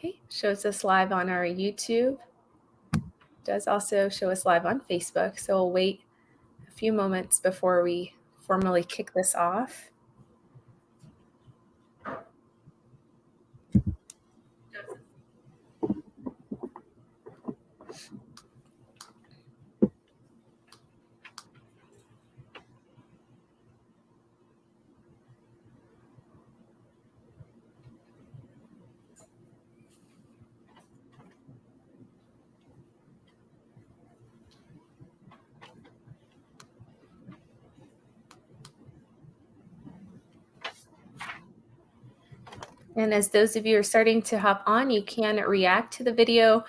Okay, shows us live on our YouTube. Does also show us live on Facebook. So we'll wait a few moments before we formally kick this off. And as those of you are starting to hop on, you can react to the video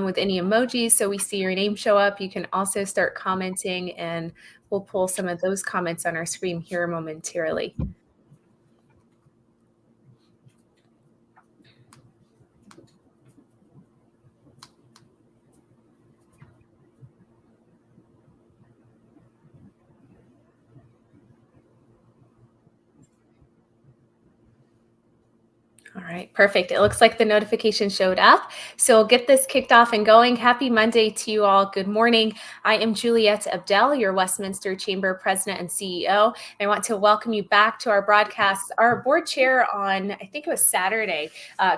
with any emojis. So we see your name show up. You can also start commenting, and we'll pull some of those comments on our screen here momentarily. All right, perfect. It looks like the notification showed up. So we'll get this kicked off and going. Happy Monday to you all. Good morning. I am Juliette Abdel, your Westminster Chamber President and CEO. I want to welcome you back to our broadcast. Our board chair on, I think it was Saturday,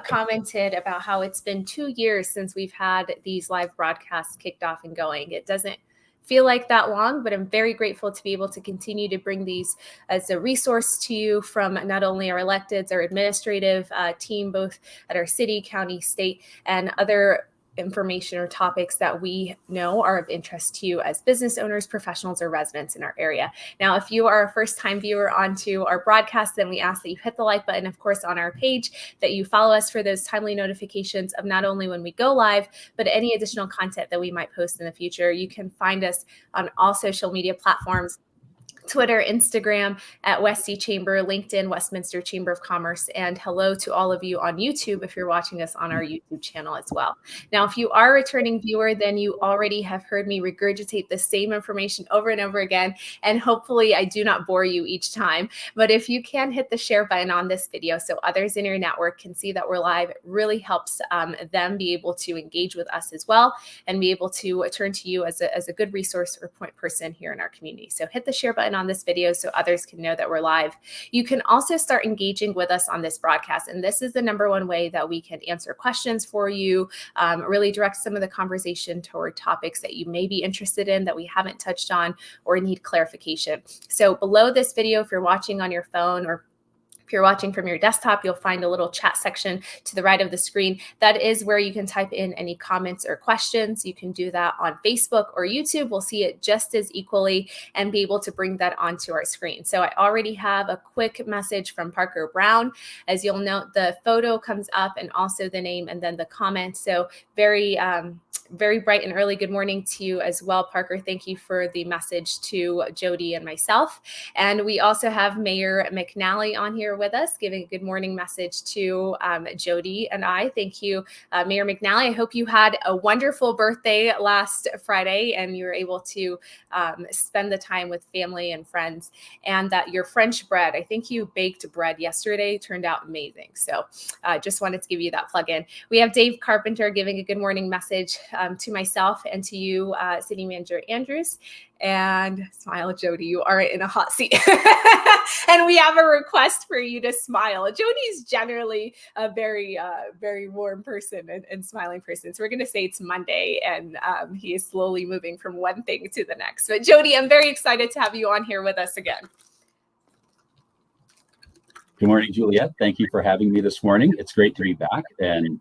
commented about how it's been 2 years since we've had these live broadcasts kicked off and going. It doesn't feel like that long, but I'm very grateful to be able to continue to bring these as a resource to you from not only our electeds, our administrative team, both at our city, county, state, and other information or topics that we know are of interest to you as business owners, professionals, or residents in our area. Now, if you are a first-time viewer onto our broadcast, then we ask that you hit the like button, of course, on our page, that you follow us for those timely notifications of not only when we go live, but any additional content that we might post in the future. You can find us on all social media platforms: Twitter, Instagram at WestC Chamber, LinkedIn, Westminster Chamber of Commerce, and hello to all of you on YouTube if you're watching us on our YouTube channel as well. Now, if you are a returning viewer, then you already have heard me regurgitate the same information over and over again, and hopefully I do not bore you each time. But if you can hit the share button on this video so others in your network can see that we're live, it really helps them be able to engage with us as well and be able to turn to you as a good resource or point person here in our community. So hit the share button on this video so others can know that we're live. You can also start engaging with us on this broadcast, and this is the number one way that we can answer questions for you, really direct some of the conversation toward topics that you may be interested in that we haven't touched on or need clarification. So below this video, if you're watching on your phone or if you're watching from your desktop, you'll find a little chat section to the right of the screen. That is where you can type in any comments or questions. You can do that on Facebook or YouTube. We'll see it just as equally and be able to bring that onto our screen. So I already have a quick message from Parker Brown. As you'll note, the photo comes up and also the name and then the comment. So very bright and early good morning to you as well, Parker. Thank you for the message to Jody and myself. And we also have Mayor McNally on here with us, giving a good morning message to Jody and I. Thank you, Mayor McNally. I hope you had a wonderful birthday last Friday and you were able to spend the time with family and friends, and that your French bread, I think you baked bread yesterday, turned out amazing. So just wanted to give you that plug in. We have Dave Carpenter giving a good morning message to myself and to you, City Manager Andrews. And smile, Jody, you are in a hot seat. And we have a request for you to smile. Jody's generally a very warm person and smiling person. So we're going to say it's Monday, and he is slowly moving from one thing to the next. But Jody, I'm very excited to have you on here with us again. Good morning, Juliette. Thank you for having me this morning. It's great to be back. And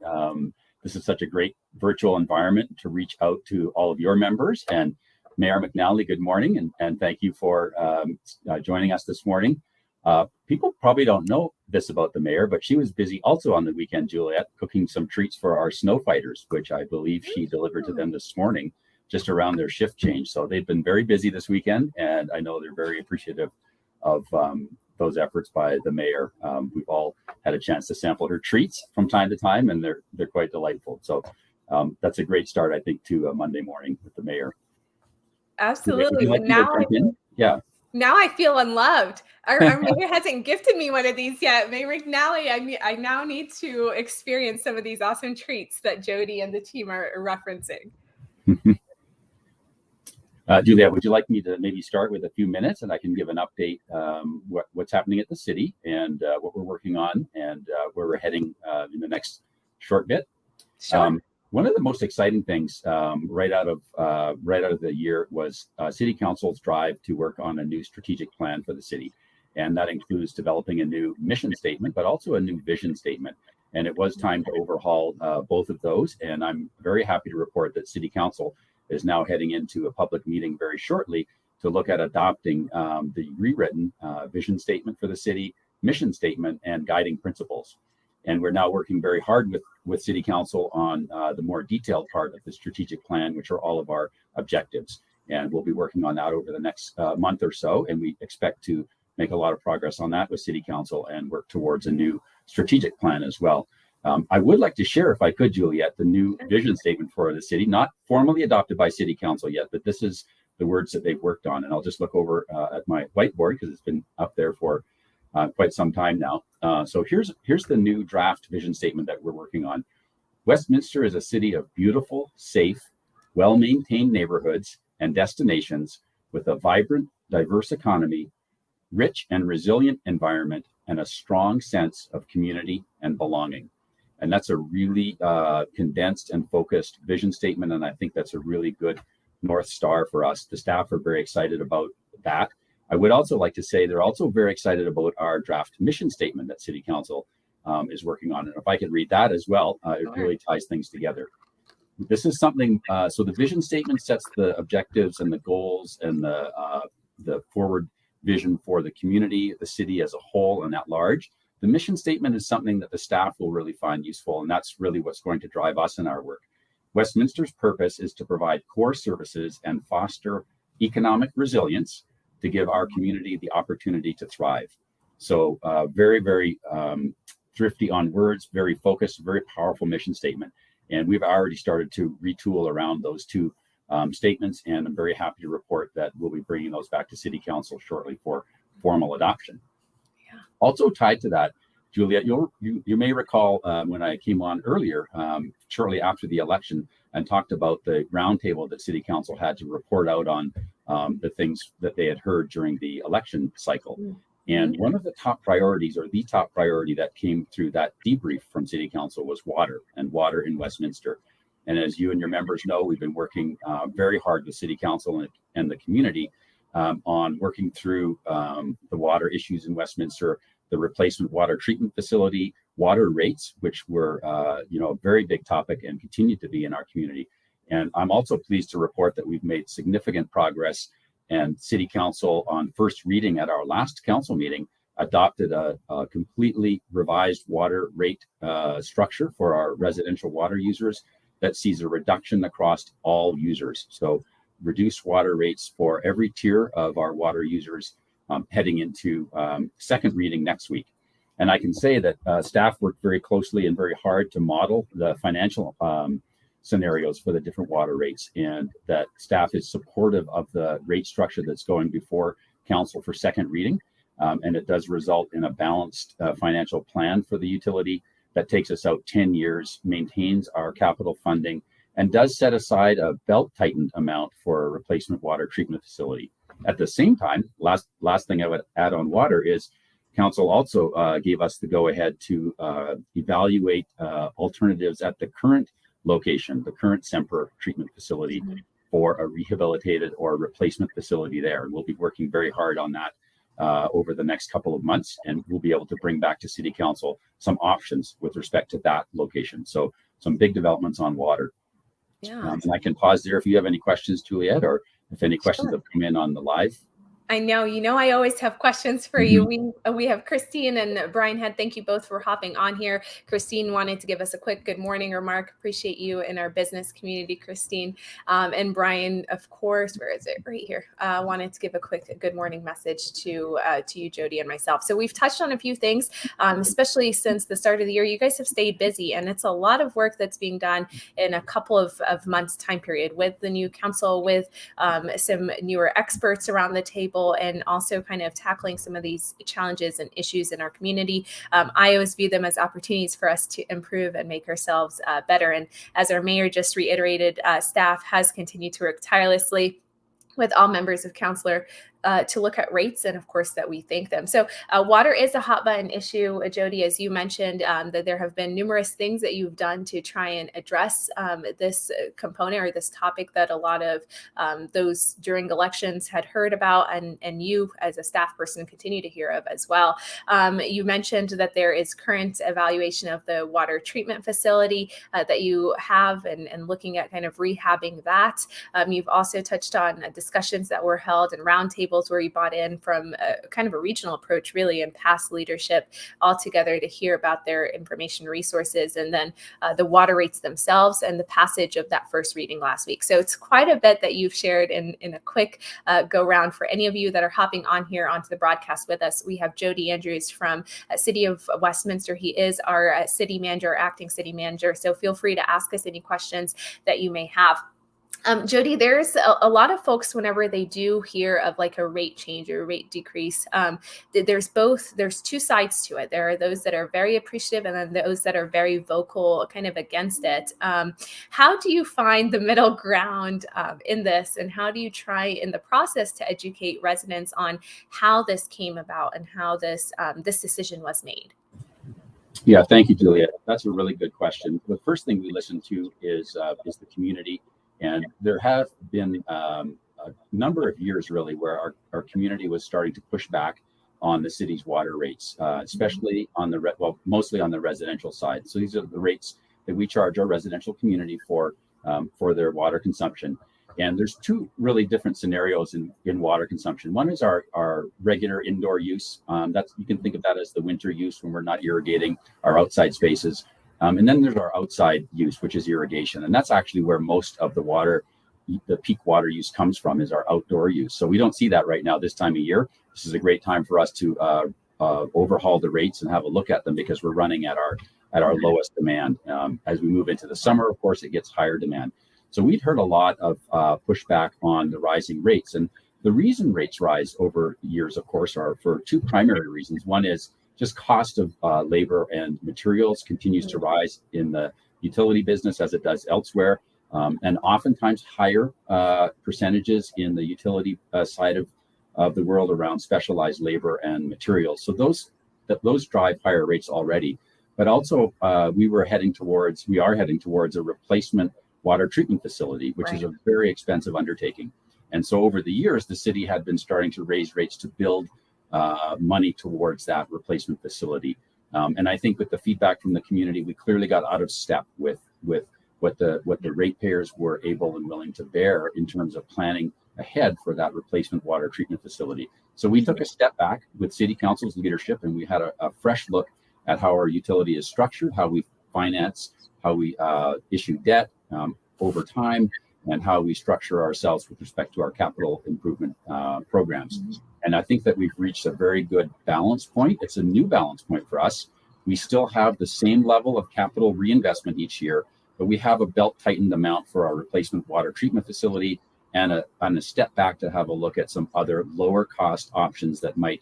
this is such a great virtual environment to reach out to all of your members. And Mayor McNally, good morning, and thank you for joining us this morning. People probably don't know this about the mayor, but she was busy also on the weekend, Juliette, cooking some treats for our snow fighters, which I believe she delivered to them this morning, just around their shift change. So they've been very busy this weekend, and I know they're very appreciative of those efforts by the mayor. We've all had a chance to sample her treats from time to time, and they're quite delightful. So that's a great start, I think, to a Monday morning with the mayor. Absolutely. Would you like me to jump in? Yeah. Now I feel unloved. Our mayor hasn't gifted me one of these yet. Mayor McNally, I now need to experience some of these awesome treats that Jody and the team are referencing. Juliet, would you like me to maybe start with a few minutes and I can give an update what's happening at the city and what we're working on and where we're heading in the next short bit? Sure. One of the most exciting things right out of the year was City Council's drive to work on a new strategic plan for the city, and that includes developing a new mission statement, but also a new vision statement. And it was time to overhaul both of those. And I'm very happy to report that City Council is now heading into a public meeting very shortly to look at adopting the rewritten vision statement for the city, mission statement, and guiding principles. And we're now working very hard with City Council on the more detailed part of the strategic plan, which are all of our objectives. And we'll be working on that over the next month or so. And we expect to make a lot of progress on that with City Council and work towards a new strategic plan as well. I would like to share, if I could, Juliet, the new vision statement for the city, not formally adopted by City Council yet, but this is the words that they've worked on. And I'll just look over at my whiteboard because it's been up there for quite some time now. So here's the new draft vision statement that we're working on. Westminster is a city of beautiful, safe, well-maintained neighborhoods and destinations with a vibrant, diverse economy, rich and resilient environment, and a strong sense of community and belonging. And that's a really condensed and focused vision statement. And I think that's a really good North Star for us. The staff are very excited about that. I would also like to say they're also very excited about our draft mission statement that City Council is working on. And if I could read that as well, it really ties things together. This is something, so the vision statement sets the objectives and the goals and the forward vision for the community, the city as a whole and at large. The mission statement is something that the staff will really find useful, and that's really what's going to drive us in our work. Westminster's purpose is to provide core services and foster economic resilience to give our community the opportunity to thrive. So very, very thrifty on words, very focused, very powerful mission statement. And we've already started to retool around those two statements, and I'm very happy to report that we'll be bringing those back to City Council shortly for formal adoption. Yeah. Also tied to that, Juliet, you may recall when I came on earlier, shortly after the election, and talked about the roundtable that City Council had to report out on the things that they had heard during the election cycle. Mm-hmm. And one of the top priorities, or the top priority that came through that debrief from City Council, was water and water in Westminster. And as you and your members know, we've been working very hard with City Council and the community on working through the water issues in Westminster, the replacement water treatment facility, water rates, which were a very big topic and continue to be in our community. And I'm also pleased to report that we've made significant progress, and City Council, on first reading at our last council meeting, adopted a completely revised water rate structure for our residential water users that sees a reduction across all users. So reduced water rates for every tier of our water users heading into second reading next week. And I can say that staff worked very closely and very hard to model the financial scenarios for the different water rates, and that staff is supportive of the rate structure that's going before council for second reading. And it does result in a balanced financial plan for the utility that takes us out 10 years, maintains our capital funding, and does set aside a belt-tightened amount for a replacement water treatment facility. At the same time, last thing I would add on water is council also gave us the go-ahead to evaluate alternatives at the current location, the current Semper treatment facility, for a rehabilitated or replacement facility there. And we'll be working very hard on that over the next couple of months, and we'll be able to bring back to City Council some options with respect to that location. So some big developments on water. Yeah. And I can pause there if you have any questions, Juliet, or if any questions have come in on the live. I know, I always have questions for you. We have Christine and Brian Head. Thank you both for hopping on here. Christine wanted to give us a quick good morning remark. Appreciate you in our business community, Christine. And Brian, of course, where is it? Right here. Wanted to give a quick good morning message to you, Jody, and myself. So we've touched on a few things, especially since the start of the year. You guys have stayed busy, and it's a lot of work that's being done in a couple of months time period with the new council, with some newer experts around the table, critical and also kind of tackling some of these challenges and issues in our community. I always view them as opportunities for us to improve and make ourselves better. And as our mayor just reiterated, staff has continued to work tirelessly with all members of council to look at rates, and of course that we thank them. So water is a hot button issue, Jody, as you mentioned, that there have been numerous things that you've done to try and address this component or this topic that a lot of those during elections had heard about, and you as a staff person continue to hear of as well. You mentioned that there is current evaluation of the water treatment facility that you have, and looking at kind of rehabbing that. You've also touched on discussions that were held and roundtables where you bought in from a kind of a regional approach, really, and past leadership all together to hear about their information resources, and then the water rates themselves and the passage of that first reading last week. So it's quite a bit that you've shared in a quick go round. For any of you that are hopping on here onto the broadcast with us, we have Jody Andrews from City of Westminster. He is our city manager, acting city manager. So feel free to ask us any questions that you may have. Jody, there's a lot of folks, whenever they do hear of like a rate change or rate decrease, there's two sides to it. There are those that are very appreciative and then those that are very vocal kind of against it. How do you find the middle ground in this, and how do you try in the process to educate residents on how this came about and how this decision was made? Yeah, thank you, Julia. That's a really good question. The first thing we listen to is the community. And there have been a number of years, really, where our community was starting to push back on the city's water rates, especially on mostly on the residential side. So these are the rates that we charge our residential community for their water consumption. And there's two really different scenarios in water consumption. One is our regular indoor use. You can think of that as the winter use when we're not irrigating our outside spaces. And then there's our outside use, which is irrigation. And that's actually where most of the peak water use comes from, is our outdoor use. So we don't see that right now this time of year. This is a great time for us to overhaul the rates and have a look at them, because we're running at our lowest demand. As we move into the summer, of course, it gets higher demand. So we've heard a lot of pushback on the rising rates. And the reason rates rise over years, of course, are for two primary reasons. One is just cost of labor and materials continues to rise in the utility business as it does elsewhere, and oftentimes higher percentages in the utility side of the world around specialized labor and materials. So those drive higher rates already. But also we are heading towards a replacement water treatment facility, which is a very expensive undertaking. And so over the years, the city had been starting to raise rates to build money towards that replacement facility. And I think with the feedback from the community, we clearly got out of step with what the ratepayers were able and willing to bear in terms of planning ahead for that replacement water treatment facility. So we took a step back with City Council's leadership, and we had a fresh look at how our utility is structured, how we finance, how we issue debt over time, and how we structure ourselves with respect to our capital improvement programs. And I think that we've reached a very good balance point. It's a new balance point for us. We still have the same level of capital reinvestment each year, but we have a belt-tightened amount for our replacement water treatment facility, and a step back to have a look at some other lower cost options that might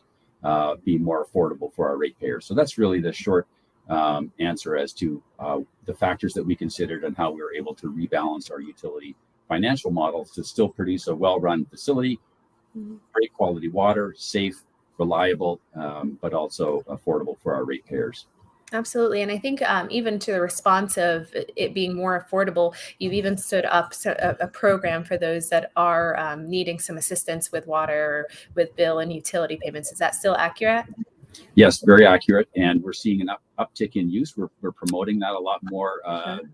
be more affordable for our ratepayers. So that's really the short answer as to the factors that we considered and how we were able to rebalance our utility financial models to still produce a well-run facility, great quality water, safe, reliable, but also affordable for our ratepayers. Absolutely. And I think even to the response of it being more affordable, you've even stood up a program for those that are needing some assistance with water, with bill and utility payments. Is that still accurate? Yes, very accurate. And we're seeing an uptick in use. We're promoting that a lot more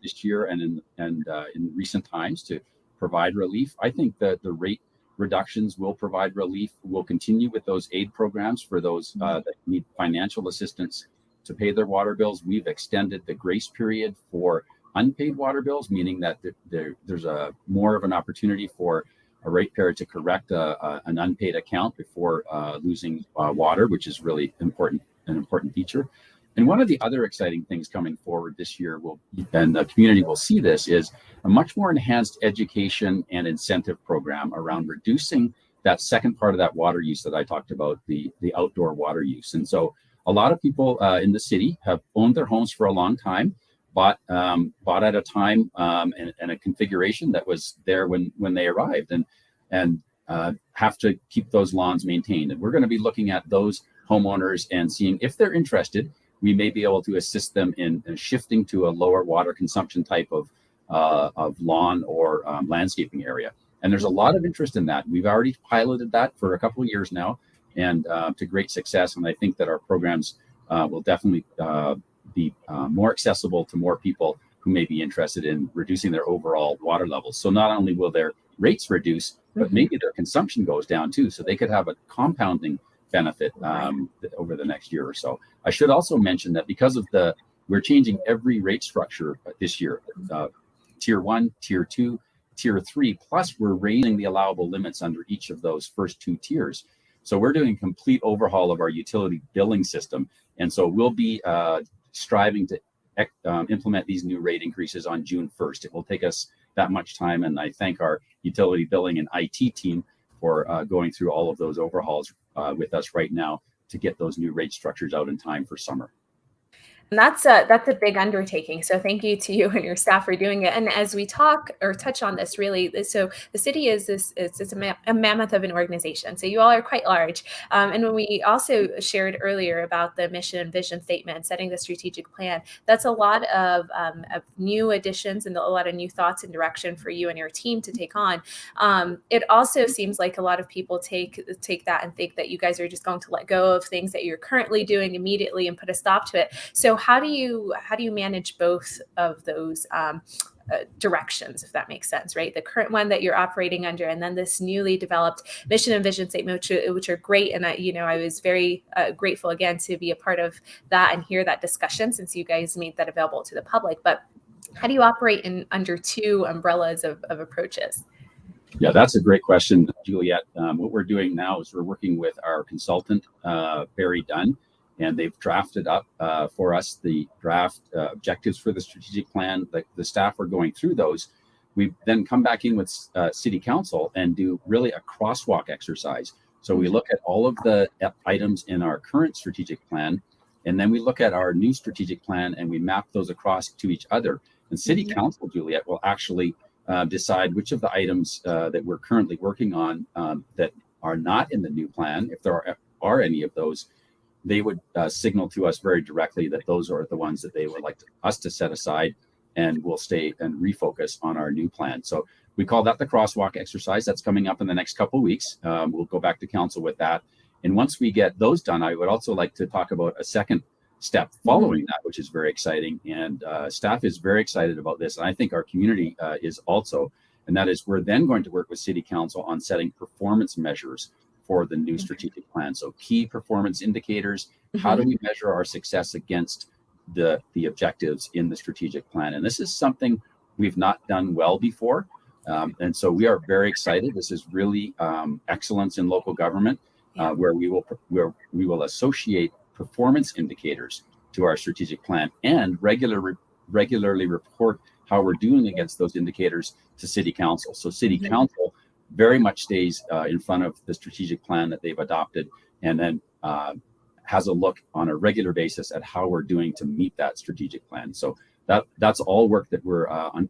this year and in recent times to provide relief. I think that the rate reductions will provide relief. We'll continue with those aid programs for those that need financial assistance to pay their water bills. We've extended the grace period for unpaid water bills, meaning that there's more of an opportunity for a ratepayer to correct an unpaid account before losing water, which is really an important feature. And one of the other exciting things coming forward this year, and the community will see this, is a much more enhanced education and incentive program around reducing that second part of that water use that I talked about, the outdoor water use. And so a lot of people in the city have owned their homes for a long time, bought at a time and a configuration that was there when they arrived, and have to keep those lawns maintained. And we're going to be looking at those homeowners and seeing if they're interested. We may be able to assist them in shifting to a lower water consumption type of lawn or landscaping area. And there's a lot of interest in that. We've already piloted that for a couple of years now, and to great success. And I think that our programs will definitely be more accessible to more people who may be interested in reducing their overall water levels. So not only will their rates reduce, but maybe their consumption goes down too. So they could have a compounding benefit over the next year or so. I should also mention that because of we're changing every rate structure this year, tier 1, tier 2, tier 3, plus we're raising the allowable limits under each of those first 2 tiers. So we're doing a complete overhaul of our utility billing system. And so we'll be striving to implement these new rate increases on June 1st. It will take us that much time. And I thank our utility billing and IT team for going through all of those overhauls with us right now to get those new rate structures out in time for summer. And that's a big undertaking. So thank you to you and your staff for doing it. And as we talk or touch on this, really, so the city is it's a mammoth of an organization. So you all are quite large. And when we also shared earlier about the mission and vision statement, setting the strategic plan, that's a lot of new additions and a lot of new thoughts and direction for you and your team to take on. It also seems like a lot of people take that and think that you guys are just going to let go of things that you're currently doing immediately and put a stop to it. So how do you manage both of those directions, if that makes sense, right? The current one that you're operating under, and then this newly developed mission and vision statement, which are great. And I was very grateful again to be a part of that and hear that discussion, since you guys made that available to the public. But how do you operate under 2 umbrellas of approaches? Yeah, that's a great question, Juliet. What we're doing now is we're working with our consultant, Barry Dunn, and they've drafted up for us the draft objectives for the strategic plan. The staff are going through those. We then come back in with City Council and do really a crosswalk exercise. So we look at all of the items in our current strategic plan, and then we look at our new strategic plan and we map those across to each other. And City Council, Juliet, will actually decide which of the items that we're currently working on that are not in the new plan, if there are any of those. They would signal to us very directly that those are the ones that they would like us to set aside, and we'll stay and refocus on our new plan. So we call that the crosswalk exercise. That's coming up in the next couple of weeks. We'll go back to council with that. And once we get those done, I would also like to talk about a second step following that, which is very exciting. And staff is very excited about this. And I think our community is also. And that is, we're then going to work with City Council on setting performance measures for the new strategic plan. So key performance indicators, how do we measure our success against the objectives in the strategic plan? And this is something we've not done well before. And so we are very excited. This is really excellence in local government, where we will associate performance indicators to our strategic plan and regularly report how we're doing against those indicators to City Council. So City Council very much stays in front of the strategic plan that they've adopted, and then has a look on a regular basis at how we're doing to meet that strategic plan. So that's all work that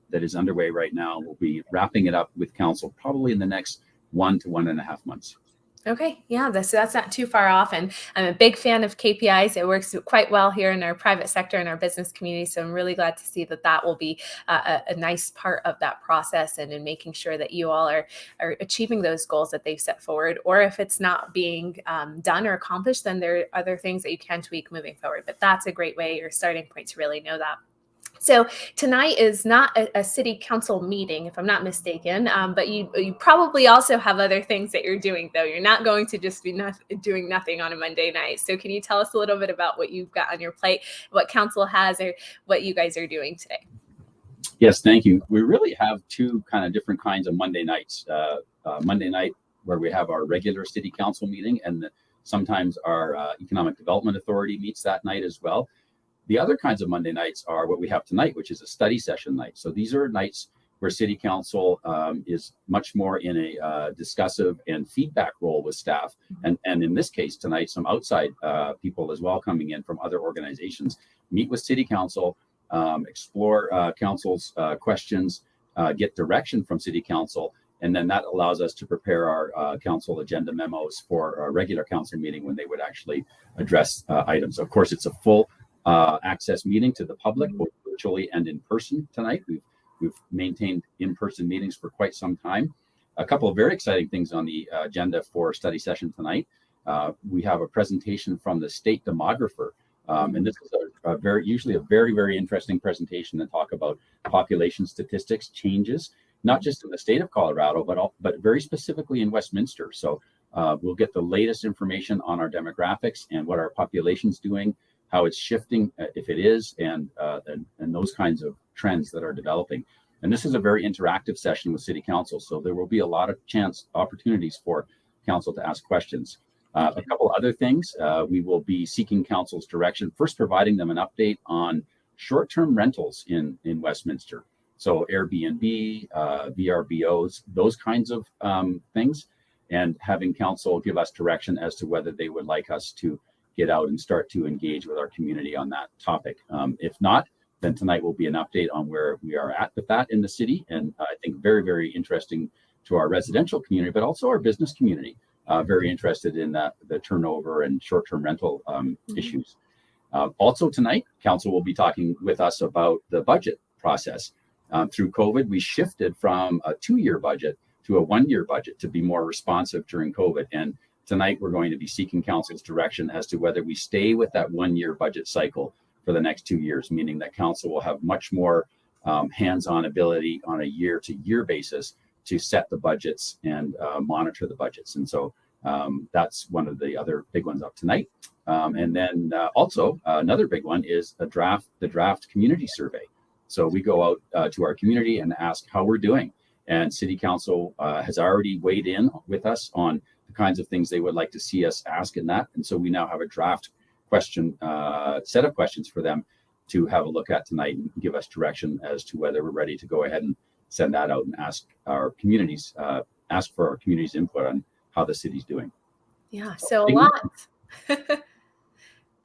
that is underway right now. We'll be wrapping it up with council probably in the next 1 to 1.5 months. Okay, yeah, that's not too far off. And I'm a big fan of KPIs. It works quite well here in our private sector and our business community. So I'm really glad to see that will be a nice part of that process, and in making sure that you all are achieving those goals that they've set forward. Or if it's not being done or accomplished, then there are other things that you can tweak moving forward. But that's a great way, your starting point, to really know that. So tonight is not a city council meeting, if I'm not mistaken, but you probably also have other things that you're doing, though. You're not going to just be doing nothing on a Monday night. So can you tell us a little bit about what you've got on your plate, what council has, or what you guys are doing today? Yes, thank you. We really have 2 kind of different kinds of Monday nights. Monday night, where we have our regular city council meeting, and sometimes our Economic Development Authority meets that night as well. The other kinds of Monday nights are what we have tonight, which is a study session night. So these are nights where City Council is much more in a discussive and feedback role with staff. And in this case tonight, some outside people as well coming in from other organizations, meet with City Council, explore Council's questions, get direction from City Council, and then that allows us to prepare our council agenda memos for a regular council meeting when they would actually address items. Of course, it's a full access meeting to the public, both virtually and in person tonight. We've maintained in-person meetings for quite some time. A couple of very exciting things on the agenda for study session tonight. We have a presentation from the state demographer. And this is usually a very interesting presentation to talk about population statistics changes, not just in the state of Colorado, but very specifically in Westminster. So we'll get the latest information on our demographics and what our population's doing, how it's shifting, if it is, and those kinds of trends that are developing. And this is a very interactive session with City Council, so there will be a lot of opportunities for Council to ask questions. A couple other things, we will be seeking Council's direction, first providing them an update on short-term rentals in Westminster. So Airbnb, VRBOs, those kinds of things, and having Council give us direction as to whether they would like us to get out and start to engage with our community on that topic. If not, then tonight will be an update on where we are at with that in the city. And I think very interesting to our residential community, but also our business community. Very interested in the turnover and short-term rental issues. Also tonight, Council will be talking with us about the budget process. Through COVID, we shifted from a 2-year budget to a 1-year budget to be more responsive during COVID. And tonight, we're going to be seeking Council's direction as to whether we stay with that 1-year budget cycle for the next 2 years, meaning that Council will have much more hands-on ability on a year-to-year basis to set the budgets and monitor the budgets. And so that's one of the other big ones up tonight. And then also another big one is the draft community survey. So we go out to our community and ask how we're doing. And City Council has already weighed in with us on the kinds of things they would like to see us ask in that. And so we now have a draft set of questions for them to have a look at tonight and give us direction as to whether we're ready to go ahead and send that out and ask for our community's input on how the city's doing. Yeah, so a lot.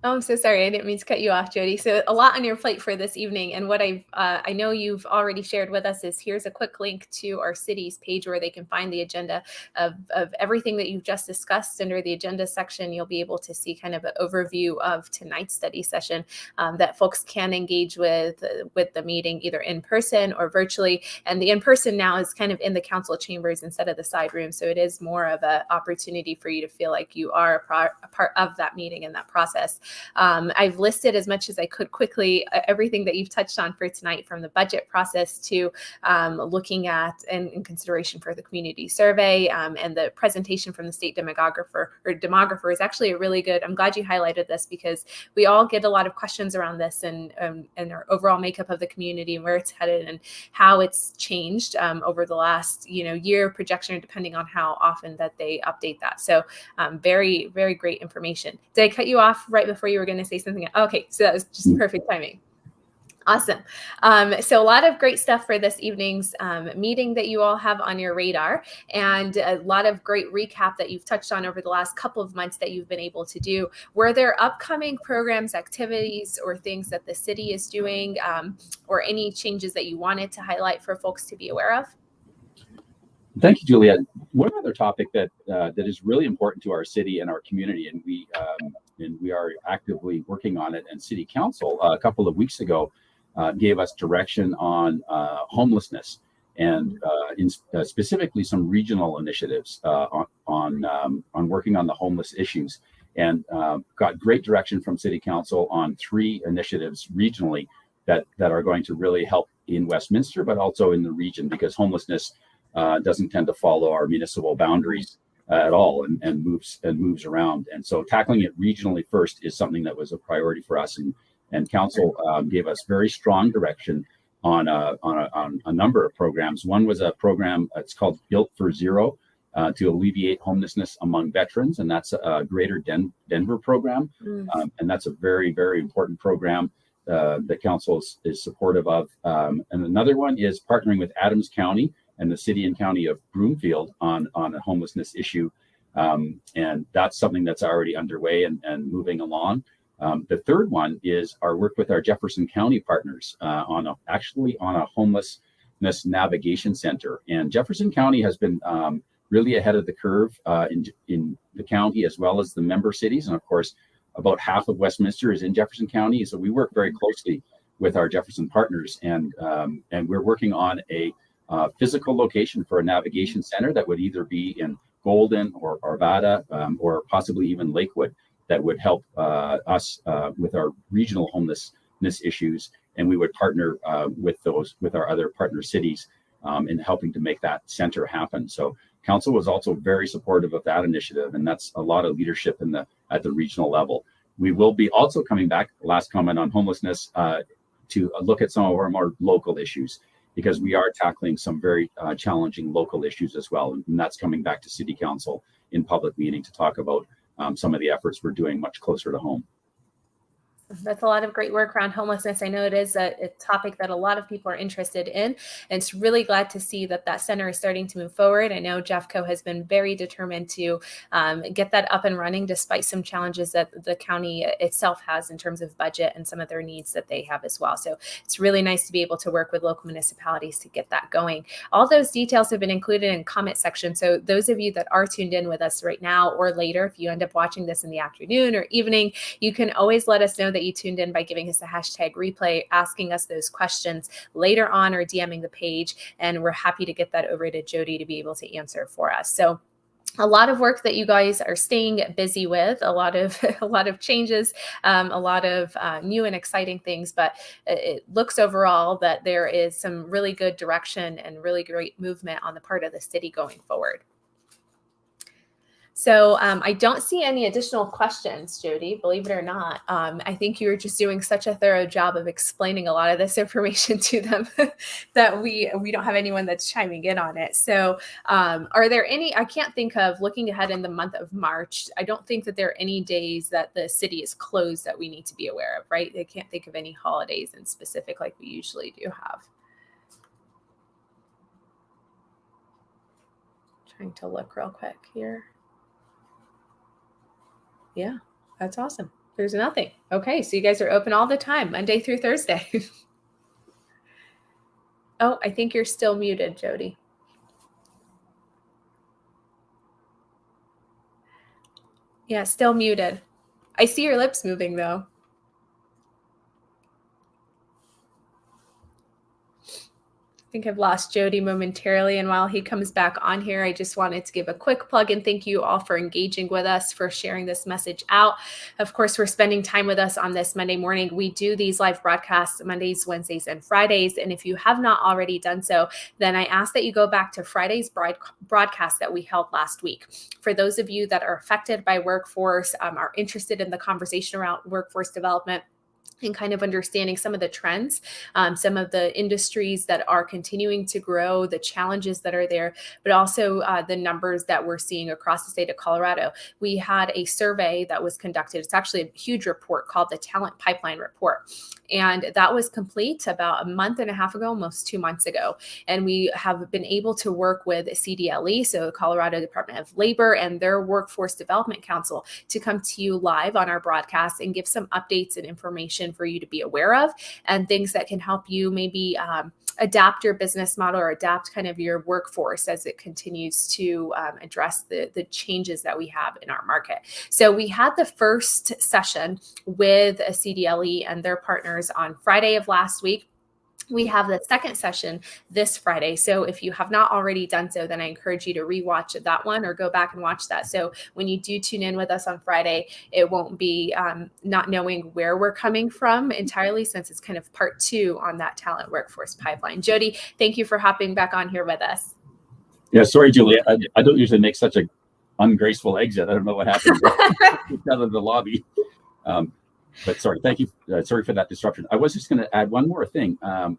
Oh, I'm so sorry. I didn't mean to cut you off, Jody. So a lot on your plate for this evening. And what I know you've already shared with us is here's a quick link to our city's page where they can find the agenda of everything that you've just discussed. Under the agenda section, you'll be able to see kind of an overview of tonight's study session that folks can engage with the meeting either in person or virtually. And the in-person now is kind of in the council chambers instead of the side room. So it is more of an opportunity for you to feel like you are a part of that meeting and that process. I've listed as much as I could quickly everything that you've touched on for tonight, from the budget process to looking at and in consideration for the community survey, and the presentation from the state demographer is actually a really good. I'm glad you highlighted this because we all get a lot of questions around this and our overall makeup of the community and where it's headed and how it's changed over the last year projection, depending on how often that they update that. So very great information. Did I cut you off right before you were going to say something? Okay, so that was just perfect timing. Awesome. So a lot of great stuff for this evening's meeting that you all have on your radar, and a lot of great recap that you've touched on over the last couple of months that you've been able to do. Were there upcoming programs, activities, or things that the city is doing, or any changes that you wanted to highlight for folks to be aware of? Thank you, Juliet. One other topic that is really important to our city and our community, and we are actively working on it. And City Council a couple of weeks ago gave us direction on homelessness and specifically some regional initiatives on working on the homeless issues. And got great direction from City Council on 3 initiatives regionally that are going to really help in Westminster, but also in the region, because homelessness doesn't tend to follow our municipal boundaries at all and moves around. And so tackling it regionally first is something that was a priority for us. And Council gave us very strong direction on a number of programs. One was a program, it's called Built for Zero, to alleviate homelessness among veterans. And that's a Greater Denver program. And that's a very important program the council is supportive of. And another one is partnering with Adams County and the city and county of Broomfield on a homelessness issue. And that's something that's already underway and moving along. The third one is our work with our Jefferson County partners on a homelessness navigation center. And Jefferson County has been really ahead of the curve in the county as well as the member cities. And of course, about half of Westminster is in Jefferson County. So we work very closely with our Jefferson partners, and we're working on a physical location for a navigation center that would either be in Golden or Arvada or possibly even Lakewood, that would help us with our regional homelessness issues. And we would partner with our other partner cities in helping to make that center happen. So council was also very supportive of that initiative, and that's a lot of leadership at the regional level. We will be also coming back, last comment on homelessness, to look at some of our more local issues, because we are tackling some very challenging local issues as well. And that's coming back to City Council in public meeting to talk about some of the efforts we're doing much closer to home. That's a lot of great work around homelessness. I know it is a topic that a lot of people are interested in, and it's really glad to see that center is starting to move forward. I know Jeffco has been very determined to get that up and running, despite some challenges that the county itself has in terms of budget and some of their needs that they have as well. So it's really nice to be able to work with local municipalities to get that going. All those details have been included in comment section. So those of you that are tuned in with us right now or later, if you end up watching this in the afternoon or evening, you can always let us know that you tuned in by giving us a hashtag replay, asking us those questions later on, or DMing the page, and we're happy to get that over to Jody to be able to answer for us. So a lot of work that you guys are staying busy with, a lot of changes, a lot of new and exciting things, but it looks overall that there is some really good direction and really great movement on the part of the city going forward. So I don't see any additional questions, Jody, believe it or not. I think you were just doing such a thorough job of explaining a lot of this information to them that we don't have anyone that's chiming in on it. So are there any, I can't think of, looking ahead in the month of March, I don't think that there are any days that the city is closed that we need to be aware of, right? I can't think of any holidays in specific like we usually do have. Trying to look real quick here. Yeah, that's awesome. There's nothing. Okay, so you guys are open all the time, Monday through Thursday. Oh, I think you're still muted, Jody. Yeah, still muted. I see your lips moving though. I think I've lost Jody momentarily, and while he comes back on here, I just wanted to give a quick plug and thank you all for engaging with us, for sharing this message out. Of course, we're spending time with us on this Monday morning. We do these live broadcasts Mondays, Wednesdays, and Fridays, and if you have not already done so, then I ask that you go back to Friday's broadcast that we held last week. For those of you that are affected by workforce, are interested in the conversation around workforce development, and kind of understanding some of the trends, some of the industries that are continuing to grow, the challenges that are there, but also the numbers that we're seeing across the state of Colorado. We had a survey that was conducted. It's actually a huge report called the Talent Pipeline Report. And that was complete about a month and a half ago, almost 2 months ago. And we have been able to work with CDLE, so the Colorado Department of Labor, and their Workforce Development Council to come to you live on our broadcast and give some updates and information for you to be aware of, and things that can help you maybe adapt your business model or adapt kind of your workforce as it continues to address the changes that we have in our market. So we had the first session with a CDLE and their partners on Friday of last week. We have the second session this Friday. So if you have not already done so, then I encourage you to rewatch that one or go back and watch that. So when you do tune in with us on Friday, it won't be not knowing where we're coming from entirely, since it's kind of part 2 on that talent workforce pipeline. Jody, thank you for hopping back on here with us. Yeah, sorry, Julia. I don't usually make such an ungraceful exit. I don't know what happened out of the lobby. But sorry, thank you. Sorry for that disruption. I was just going to add one more thing. And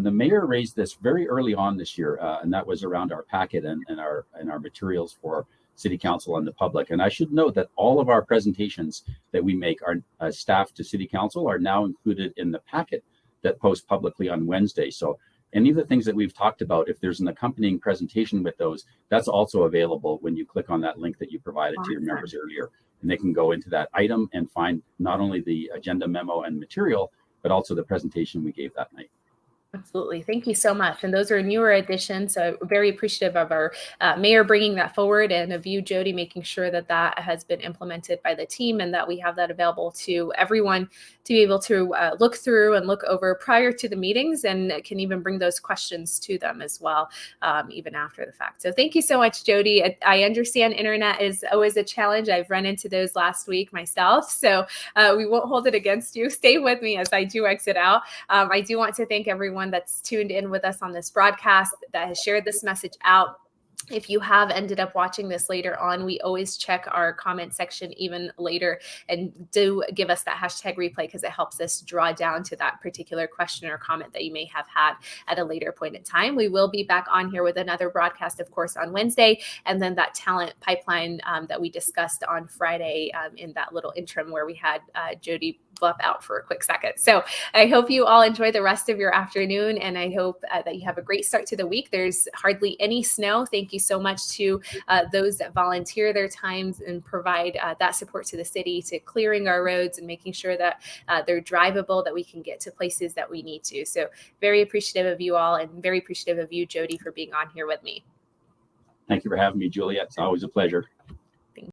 the mayor raised this very early on this year, and that was around our packet and our materials for City Council and the public. And I should note that all of our presentations that we make our staff to City Council are now included in the packet that posts publicly on Wednesday. So any of the things that we've talked about, if there's an accompanying presentation with those, that's also available when you click on that link that you provided to your members earlier. And they can go into that item and find not only the agenda memo and material, but also the presentation we gave that night. Absolutely. Thank you so much. And those are newer additions. So very appreciative of our mayor bringing that forward, and of you, Jody, making sure that that has been implemented by the team and that we have that available to everyone to be able to look through and look over prior to the meetings, and can even bring those questions to them as well, even after the fact. So thank you so much, Jody. I understand internet is always a challenge. I've run into those last week myself. So we won't hold it against you. Stay with me as I do exit out. I do want to thank everyone that's tuned in with us on this broadcast, that has shared this message out. If you have ended up watching this later on, we always check our comment section even later, and do give us that hashtag replay, because it helps us draw down to that particular question or comment that you may have had at a later point in time. We will be back on here with another broadcast, of course, on Wednesday, and then that talent pipeline that we discussed on Friday in that little interim where we had Jody blip out for a quick second. So I hope you all enjoy the rest of your afternoon, and I hope that you have a great start to the week. There's hardly any snow. Thank you so much to those that volunteer their times and provide that support to the city, to clearing our roads and making sure that they're drivable, that we can get to places that we need to. So very appreciative of you all, and very appreciative of you, Jody, for being on here with me. Thank you for having me, Juliet. It's always a pleasure.